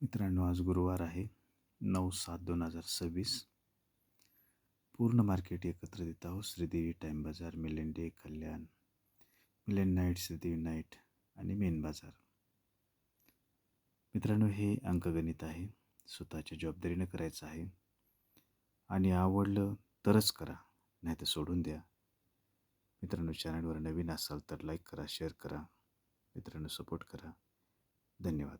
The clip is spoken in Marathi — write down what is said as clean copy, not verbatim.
मित्रांनो, आज गुरुवार आहे, 9/7/2026. पूर्ण मार्केट एकत्र देत आहोत. श्रीदेवी टाइम बाजार, मिलियन डे, कल्याण, मिलियन नाईट, श्रीदेवी नाईट आणि मेन बाजार. मित्रांनो, हे अंकगणित आहे. स्वतःच्या जबाबदारीनं करायचं आहे आणि आवडलं तरच करा, नाही तर सोडून द्या. मित्रांनो, चॅनलवर नवीन असाल तर लाईक करा, शेअर करा. मित्रांनो, सपोर्ट करा. धन्यवाद.